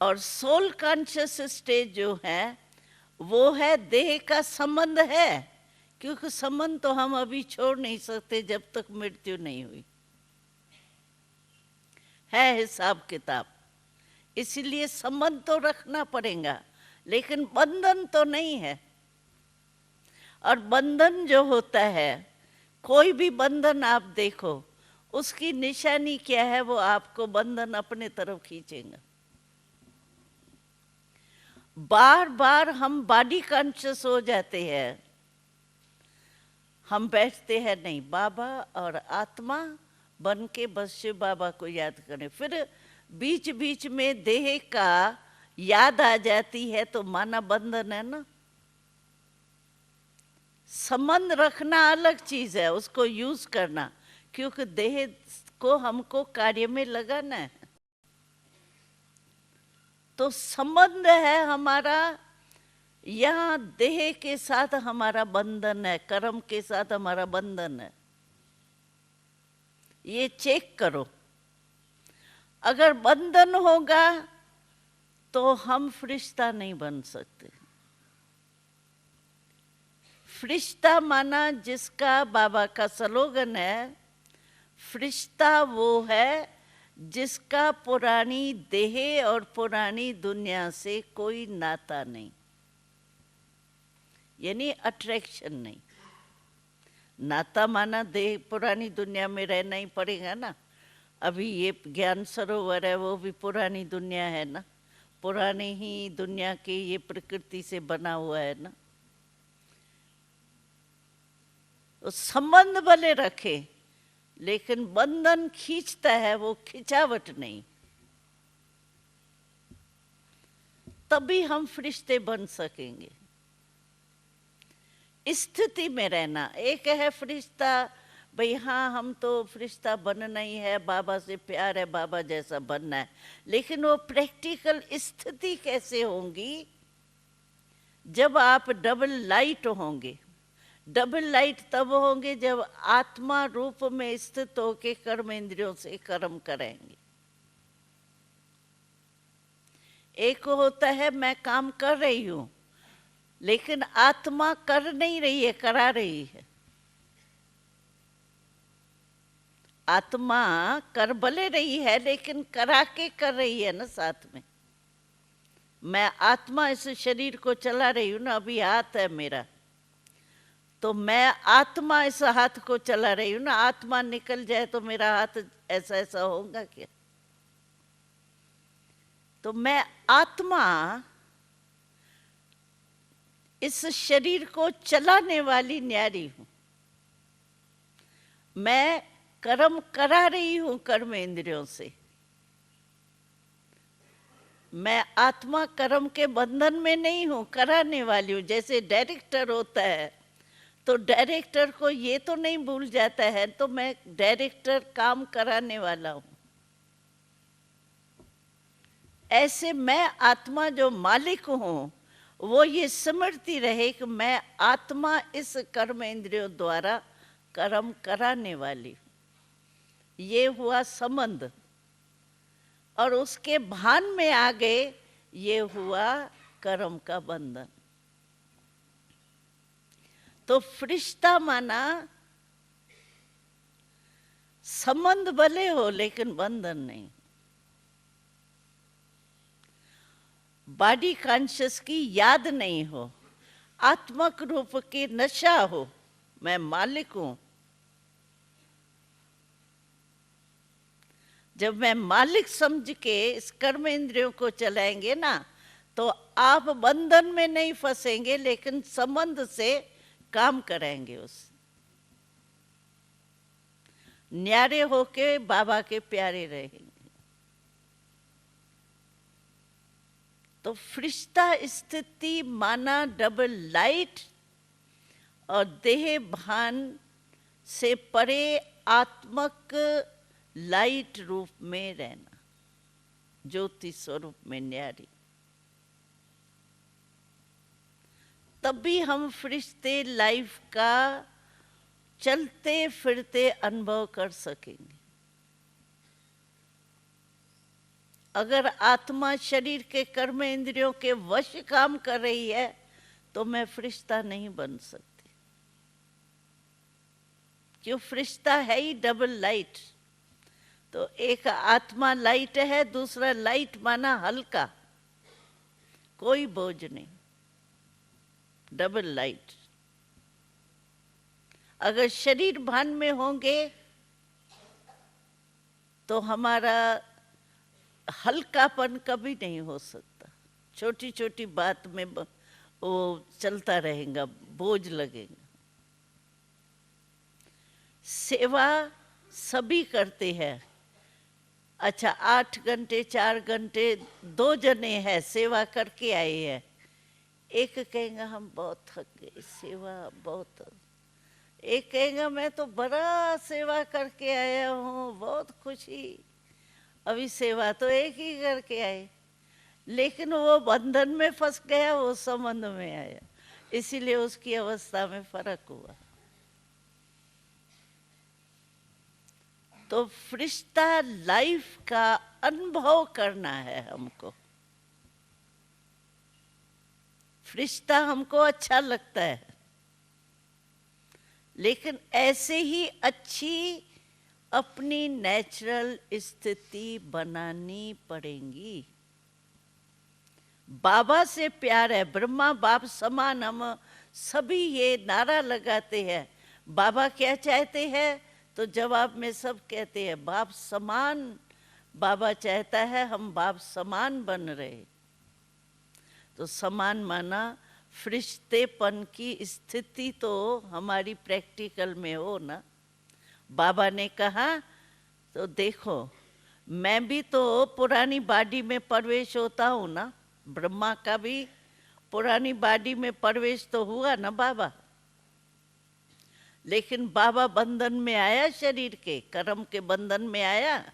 और सोल कॉन्शियस स्टेज जो है वो है देह का संबंध है, क्योंकि संबंध तो हम अभी छोड़ नहीं सकते जब तक मृत्यु नहीं हुई है हिसाब किताब। इसलिए संबंध तो रखना पड़ेगा, लेकिन बंधन तो नहीं है। और बंधन जो होता है, कोई भी बंधन आप देखो, उसकी निशानी क्या है? वो आपको बंधन अपने तरफ खींचेगा। बार बार हम बॉडी कॉन्शियस हो जाते हैं, हम बैठते हैं नहीं, बाबा और आत्मा बन के बस शिव बाबा को याद करें। फिर बीच बीच में देह का याद आ जाती है तो माना बंधन है ना। संबंध रखना अलग चीज है, उसको यूज करना, क्योंकि देह को हमको कार्य में लगाना है। तो संबंध है हमारा, यहाँ देह के साथ हमारा बंधन है, कर्म के साथ हमारा बंधन है। ये चेक करो। अगर बंधन होगा तो हम फरिश्ता नहीं बन सकते। फरिश्ता माना, जिसका बाबा का स्लोगन है, फरिश्ता वो है जिसका पुरानी देह और पुरानी दुनिया से कोई नाता नहीं, यानी अट्रैक्शन नहीं। नाता माना देह पुरानी दुनिया में रहना ही पड़ेगा ना। अभी ये ज्ञान सरोवर है, वो भी पुरानी दुनिया है ना, पुरानी ही दुनिया की ये प्रकृति से बना हुआ है ना। तो संबंध भले रखे, लेकिन बंधन खींचता है, वो खिंचावट नहीं। तभी हम फरिश्ते बन सकेंगे। स्थिति में रहना। एक है फरिश्ता, भाई हाँ हम तो फरिश्ता बनना ही है, बाबा से प्यार है, बाबा जैसा बनना है, लेकिन वो प्रैक्टिकल स्थिति कैसे होंगी? जब आप डबल लाइट होंगे। डबल लाइट तब होंगे जब आत्मा रूप में स्थित होके कर्म इंद्रियों से कर्म करेंगे। एक होता है मैं काम कर रही हूं, लेकिन आत्मा कर नहीं रही है, करा रही है। आत्मा कर भले रही है, लेकिन करा के कर रही है ना साथ में। मैं आत्मा इस शरीर को चला रही हूं ना, अभी हाथ है मेरा, तो मैं आत्मा इस हाथ को चला रही हूं ना। आत्मा निकल जाए तो मेरा हाथ ऐसा ऐसा होगा क्या? तो मैं आत्मा इस शरीर को चलाने वाली न्यारी हूं। मैं कर्म करा रही हूं कर्म इंद्रियों से। मैं आत्मा कर्म के बंधन में नहीं हूं, कराने वाली हूं। जैसे डायरेक्टर होता है, तो डायरेक्टर को ये तो नहीं भूल जाता है, तो मैं डायरेक्टर काम कराने वाला हूं। ऐसे मैं आत्मा जो मालिक हूं, वो ये समझती रहे कि मैं आत्मा इस कर्म इंद्रियों द्वारा कर्म कराने वाली। ये हुआ संबंध। और उसके भान में आ गए, ये हुआ कर्म का बंधन। तो फरिश्ता माना संबंध भले हो, लेकिन बंधन नहीं। बॉडी कॉन्शियस की याद नहीं हो, आत्मक रूप की नशा हो, मैं मालिक हूं। जब मैं मालिक समझ के इस कर्म इंद्रियों को चलाएंगे ना, तो आप बंधन में नहीं फंसेंगे, लेकिन संबंध से काम कराएंगे। उस न्यारे होके बाबा के प्यारे रहेंगे। तो फरिश्ता स्थिति माना डबल लाइट और देह भान से परे आत्मक लाइट रूप में रहना, ज्योति स्वरूप में न्यारी। तभी हम फरिश्ते लाइफ का चलते फिरते अनुभव कर सकेंगे। अगर आत्मा शरीर के कर्म इंद्रियों के वश काम कर रही है, तो मैं फरिश्ता नहीं बन सकती। क्यों? फरिश्ता है ही डबल लाइट। तो एक आत्मा लाइट है, दूसरा लाइट माना हल्का, कोई बोझ नहीं, डबल लाइट। अगर शरीर भान में होंगे तो हमारा हल्कापन कभी नहीं हो सकता। छोटी छोटी बात में वो चलता रहेगा, बोझ लगेगा। सेवा सभी करते हैं, अच्छा 8 घंटे 4 घंटे 2 जने हैं सेवा करके आए हैं, एक कहेगा हम बहुत थक गए सेवा बहुत, एक कहेगा मैं तो बड़ा सेवा करके आया हूँ बहुत खुशी, अभी सेवा तो एक ही करके आए, लेकिन वो बंधन में फंस गया, वो संबंध में आया, इसीलिए उसकी अवस्था में फर्क हुआ। तो फरिश्ता लाइफ का अनुभव करना है हमको, फरिश्ता हमको अच्छा लगता है, लेकिन ऐसे ही अच्छी अपनी नेचुरल स्थिति बनानी पड़ेगी। बाबा से प्यार है, ब्रह्मा बाप समान, हम सभी ये नारा लगाते हैं, बाबा क्या चाहते हैं, तो जवाब में सब कहते हैं बाप समान, बाबा चाहता है हम बाप समान बन रहे। तो समान माना फरिश्तेपन की स्थिति तो हमारी प्रैक्टिकल में हो ना। बाबा ने कहा तो देखो मैं भी तो पुरानी बॉडी में प्रवेश होता हूँ ना, ब्रह्मा का भी पुरानी बॉडी में प्रवेश तो हुआ ना बाबा, लेकिन बाबा बंधन में आया, शरीर के कर्म के बंधन में आया।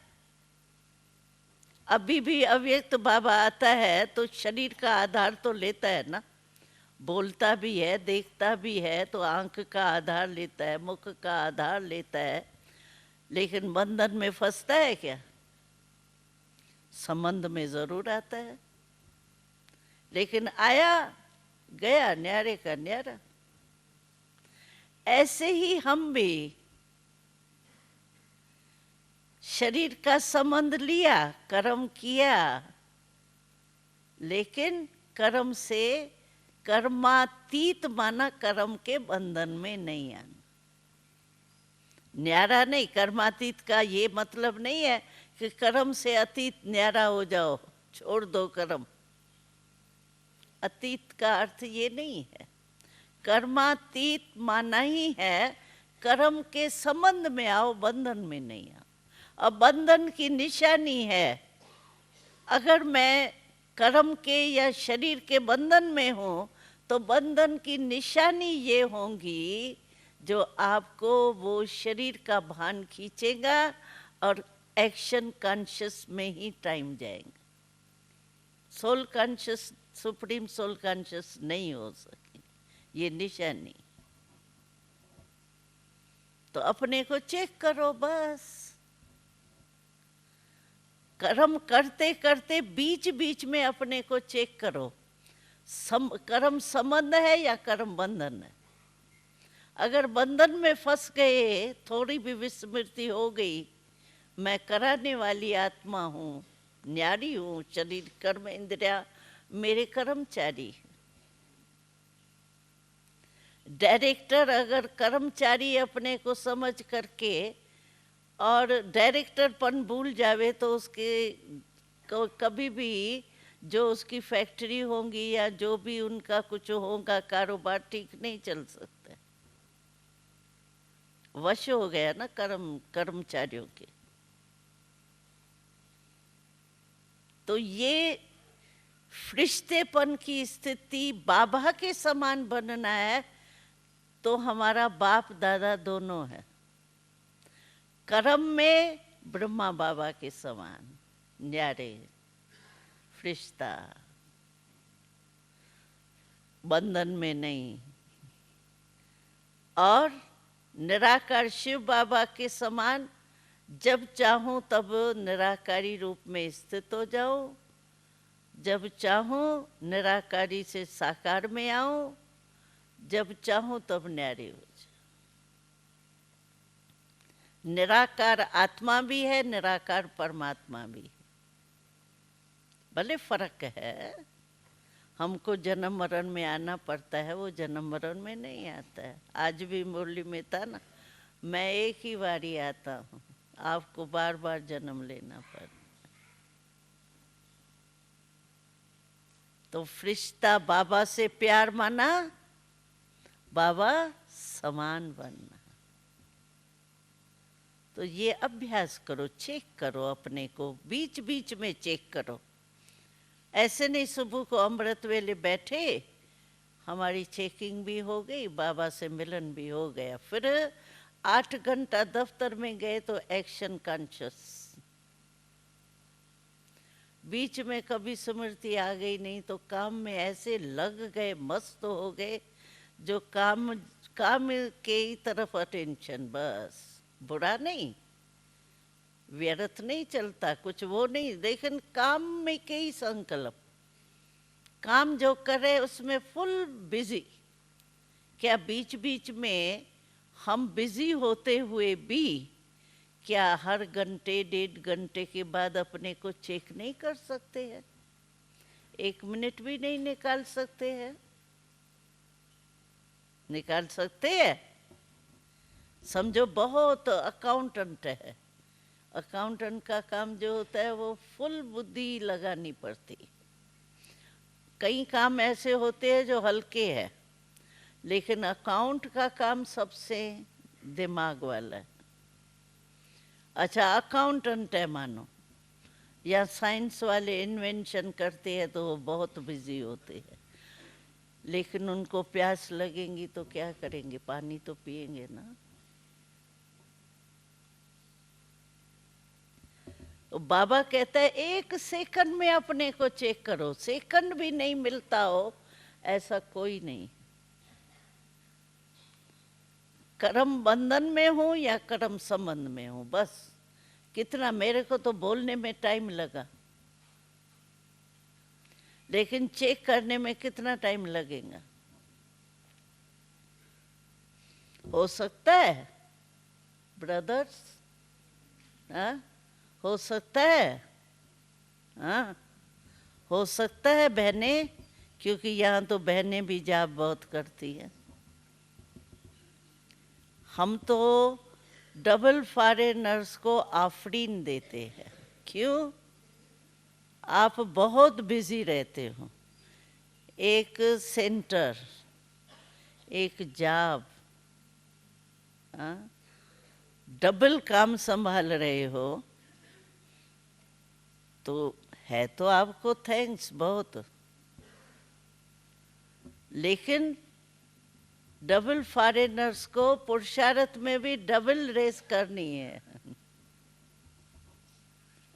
अभी भी अव्यक्त बाबा आता है तो शरीर का आधार तो लेता है ना, बोलता भी है देखता भी है तो आंख का आधार लेता है, मुख का आधार लेता है, लेकिन बंधन में फंसता है क्या? संबंध में जरूर आता है, लेकिन आया गया न्यारे का न्यारा। ऐसे ही हम भी शरीर का संबंध लिया, कर्म किया, लेकिन कर्म से कर्मातीत माना कर्म के बंधन में नहीं आना। न्यारा नहीं, कर्मातीत का ये मतलब नहीं है कि कर्म से अतीत न्यारा हो जाओ, छोड़ दो कर्म, अतीत का अर्थ ये नहीं है। कर्मातीत माना ही है कर्म के संबंध में आओ, बंधन में नहीं आओ। अब बंधन की निशानी है, अगर मैं कर्म के या शरीर के बंधन में हूँ तो बंधन की निशानी ये होंगी जो आपको वो शरीर का भान खींचेगा और एक्शन कॉन्शियस में ही टाइम जाएगा। Soul conscious, supreme soul conscious नहीं हो सके, ये निशानी। तो अपने को चेक करो बस, कर्म करते करते बीच बीच में अपने को चेक करो, कर्म संबंध है या कर्म बंधन है। अगर बंधन में फंस गए, थोड़ी भी विस्मृति हो गई, मैं कराने वाली आत्मा हूँ, न्यारी हूँ, शरीर कर्म इंद्रिया मेरे कर्मचारी। डायरेक्टर अगर कर्मचारी अपने को समझ करके और डायरेक्टरपन भूल जावे तो उसके कभी भी जो उसकी फैक्ट्री होंगी या जो भी उनका कुछ होगा कारोबार ठीक नहीं चल सकता। वश हो गया ना कर्मचारियों के। तो ये फरिश्तेपन की स्थिति बाबा के समान बनना है तो हमारा बाप दादा दोनों है। कर्म में ब्रह्मा बाबा के समान न्यारे फरिश्ता, बंधन में नहीं, और निराकार शिव बाबा के समान जब चाहूं तब निराकारी रूप में स्थित हो जाऊं, जब चाहूं निराकारी से साकार में आऊं, जब चाहूं तब न्यारे हो जाऊं। निराकार आत्मा भी है, निराकार परमात्मा भी है। भले फर्क है, हमको जन्म मरण में आना पड़ता है, वो जन्म मरण में नहीं आता है। आज भी मुरली में था ना, मैं एक ही बारी आता हूँ, आपको बार बार जन्म लेना पड़ता। तो फरिश्ता बाबा से प्यार माना, बाबा समान बनना। तो ये अभ्यास करो, चेक करो अपने को, बीच बीच में चेक करो। ऐसे नहीं सुबह को अमृत वेले बैठे, हमारी चेकिंग भी हो गई, बाबा से मिलन भी हो गया, फिर 8 घंटा दफ्तर में गए तो एक्शन कॉन्शियस, बीच में कभी स्मृति आ गई नहीं, तो काम में ऐसे लग गए, मस्त हो गए, जो काम के ही तरफ अटेंशन, बस। बुरा नहीं, व्यर्थ नहीं चलता कुछ, वो नहीं, लेकिन काम में के ही संकल्प, काम जो करे उसमें फुल बिजी। क्या बीच बीच में हम बिजी होते हुए भी क्या हर घंटे 1.5 घंटे के बाद अपने को चेक नहीं कर सकते हैं? 1 मिनट भी नहीं निकाल सकते हैं? निकाल सकते हैं? समझो बहुत अकाउंटेंट है, अकाउंटेंट का काम जो होता है वो फुल बुद्धि लगानी पड़ती। कई काम ऐसे होते हैं जो हल्के हैं, लेकिन अकाउंट का काम सबसे दिमाग वाला है। अच्छा, अकाउंटेंट है मानो, या साइंस वाले इन्वेंशन करते हैं तो वो बहुत बिजी होते हैं, लेकिन उनको प्यास लगेंगी तो क्या करेंगे? पानी तो पिएंगे ना। तो बाबा कहता है 1 सेकंड में अपने को चेक करो, सेकंड भी नहीं मिलता हो ऐसा कोई नहीं। कर्म बंधन में हूं या कर्म संबंध में हूं, बस। कितना, मेरे को तो बोलने में टाइम लगा, लेकिन चेक करने में कितना टाइम लगेगा? हो सकता है ब्रदर्स, हाँ, हो सकता है, हाँ, हो सकता है बहनें, क्योंकि यहाँ तो बहनें भी जाप बहुत करती हैं। हम तो डबल फॉरेनर्स को आफरीन देते हैं। क्यों? आप बहुत बिजी रहते हो, एक सेंटर, एक जॉब, डबल काम संभाल रहे हो, तो है तो आपको थैंक्स बहुत, लेकिन डबल फॉरेनर्स को पुरुषार्थ में भी डबल रेस करनी है।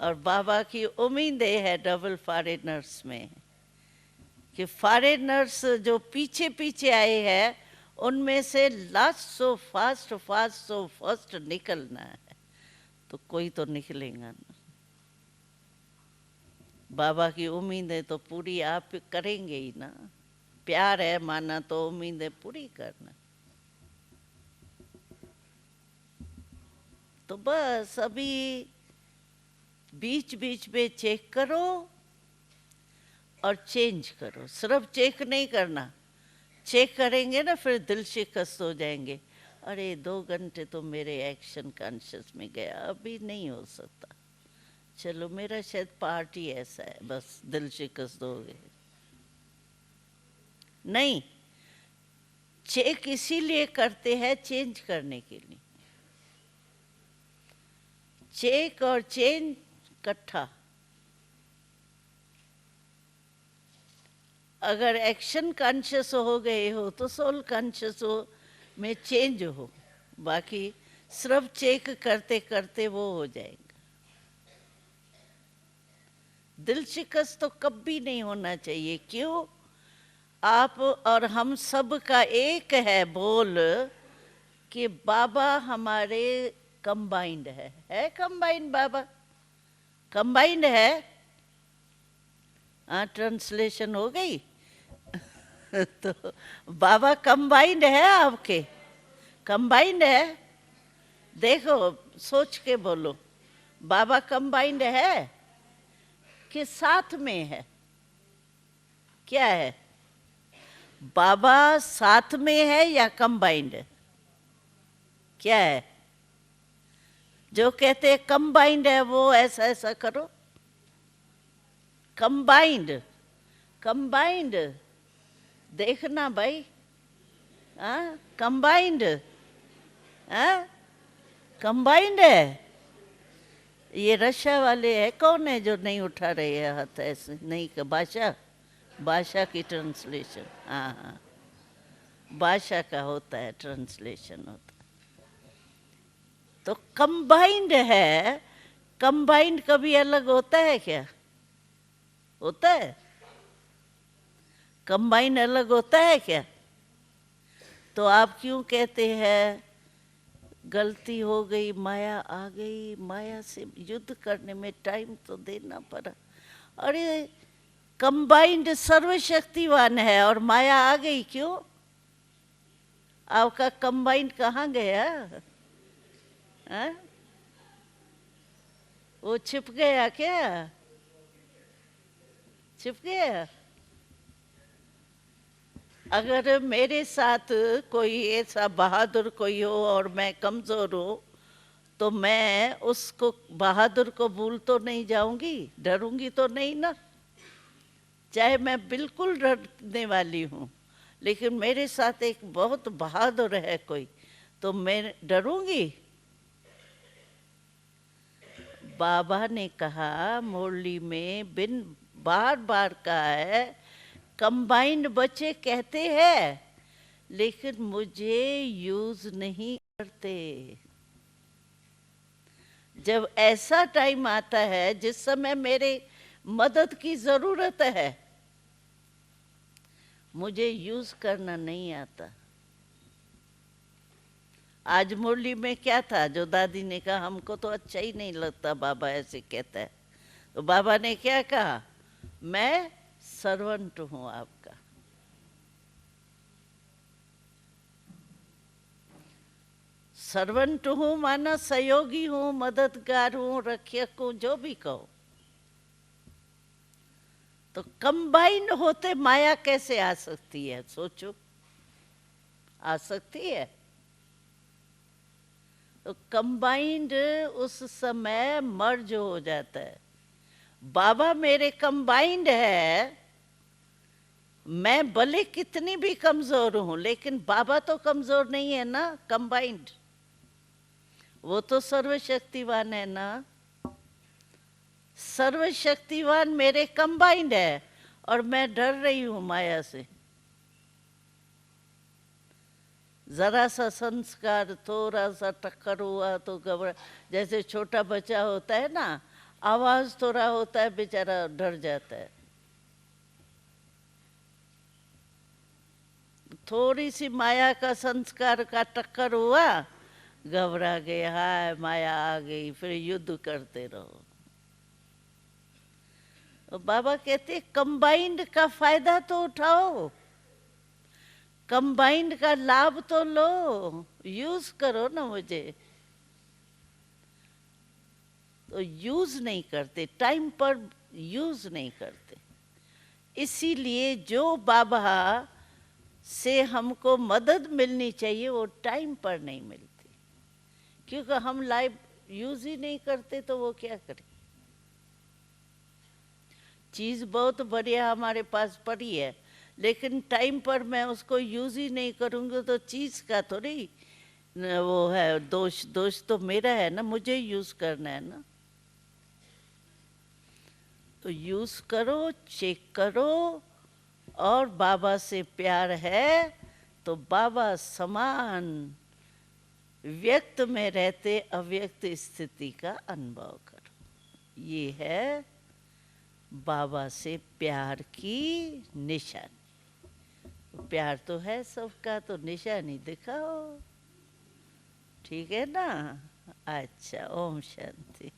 और बाबा की उम्मीदें है डबल फॉरेनर्स में, कि फॉरेनर्स जो पीछे पीछे आए हैं उनमें से last so fast so first निकलना है, तो कोई तो निकलेगा ना। बाबा की उम्मीदें तो पूरी आप करेंगे ही ना, प्यार है माना तो उम्मीदें पूरी करना। तो बस अभी बीच बीच में चेक करो और चेंज करो, सिर्फ चेक नहीं करना। चेक करेंगे ना फिर दिल शिकस्त हो जाएंगे, अरे 2 घंटे तो मेरे एक्शन कॉन्शियस में गया, अभी नहीं हो सकता, चलो मेरा शायद पार्ट ही ऐसा है, बस दिल शिकस्त हो गए। नहीं, चेक इसीलिए करते हैं चेंज करने के लिए। चेक और चेंज इकट्ठा। अगर एक्शन कॉन्शियस हो गए हो तो सोल कॉन्शियस हो में चेंज हो, बाकी सिर्फ चेक करते करते वो हो जाएगा। दिल शिकस्त तो कभी नहीं होना चाहिए। क्यों? आप और हम सब का एक है बोल कि बाबा हमारे कंबाइंड है कंबाइंड, बाबा कंबाइंड है। ट्रांसलेशन हो गई। तो बाबा कंबाइंड है, आपके कंबाइंड है। देखो सोच के बोलो, बाबा कंबाइंड है कि साथ में है? क्या है? बाबा साथ में है या कंबाइंड है? क्या है? जो कहते हैं कंबाइंड है वो ऐसा ऐसा करो। कंबाइंड, कंबाइंड देखना भाई, हाँ कंबाइंड, हाँ कंबाइंड है। ये रशिया वाले है, कौन है जो नहीं उठा रहे हैं हाथ ऐसे? नहीं का भाषा, भाषा की ट्रांसलेशन, हाँ हाँ, भाषा का होता है, ट्रांसलेशन होता है। तो कंबाइंड है। कंबाइंड कभी अलग होता है क्या? होता है? कंबाइंड अलग होता है क्या? तो आप क्यों कहते हैं गलती हो गई, माया आ गई, माया से युद्ध करने में टाइम तो देना पड़ा? अरे कंबाइंड सर्वशक्तिवान है और माया आ गई क्यों? आपका कंबाइंड कहाँ गया? हाँ? वो छिप गया क्या? छिप गया? अगर मेरे साथ कोई ऐसा बहादुर कोई हो और मैं कमजोर हूँ, तो मैं उसको बहादुर को भूल तो नहीं जाऊंगी, डरूंगी तो नहीं ना। चाहे मैं बिल्कुल डरने वाली हूँ, लेकिन मेरे साथ एक बहुत बहादुर है कोई, तो मैं डरूंगी? बाबा ने कहा मुरली में, बिन बार बार कहा है, कंबाइंड बच्चे कहते हैं लेकिन मुझे यूज नहीं करते। जब ऐसा टाइम आता है जिस समय मेरे मदद की जरूरत है, मुझे यूज करना नहीं आता। आज मुरली में क्या था जो दादी ने कहा, हमको तो अच्छा ही नहीं लगता बाबा ऐसे कहता है। तो बाबा ने क्या कहा, मैं सर्वेंट हूं आपका। सर्वेंट हूं माना सहयोगी हूं, मददगार हूं, रक्षक हूं, जो भी कहो। तो कंबाइन होते माया कैसे आ सकती है? सोचो, आ सकती है? तो कंबाइंड उस समय मर्ज हो जाता है। बाबा मेरे कंबाइंड है, मैं भले कितनी भी कमजोर हूं, लेकिन बाबा तो कमजोर नहीं है ना, कंबाइंड। वो तो सर्वशक्तिवान है ना। सर्वशक्तिवान मेरे कंबाइंड है और मैं डर रही हूं माया से। जरा सा संस्कार, थोड़ा सा टक्कर हुआ तो घबरा, जैसे छोटा बच्चा होता है ना, आवाज थोड़ा होता है, बेचारा डर जाता है। थोड़ी सी माया का संस्कार का टक्कर हुआ, घबरा गए, हाय माया आ गई, फिर युद्ध करते रहो। तो बाबा कहते कंबाइंड का फायदा तो उठाओ, कंबाइंड का लाभ तो लो, यूज करो ना मुझे। तो यूज नहीं करते, टाइम पर यूज नहीं करते। इसीलिए जो बाबा से हमको मदद मिलनी चाहिए वो टाइम पर नहीं मिलती, क्योंकि हम लाइव यूज ही नहीं करते, तो वो क्या करें? चीज बहुत बढ़िया हमारे पास पड़ी है, लेकिन टाइम पर मैं उसको यूज ही नहीं करूंगी, तो चीज का थोड़ी वो है दोष। दोष तो मेरा है ना, मुझे यूज करना है ना। तो यूज करो, चेक करो, और बाबा से प्यार है तो बाबा समान व्यक्त में रहते अव्यक्त स्थिति का अनुभव करो। ये है बाबा से प्यार की निशानी। प्यार तो है सबका, तो निशानी दिखाओ। ठीक है ना? अच्छा, ओम शांति।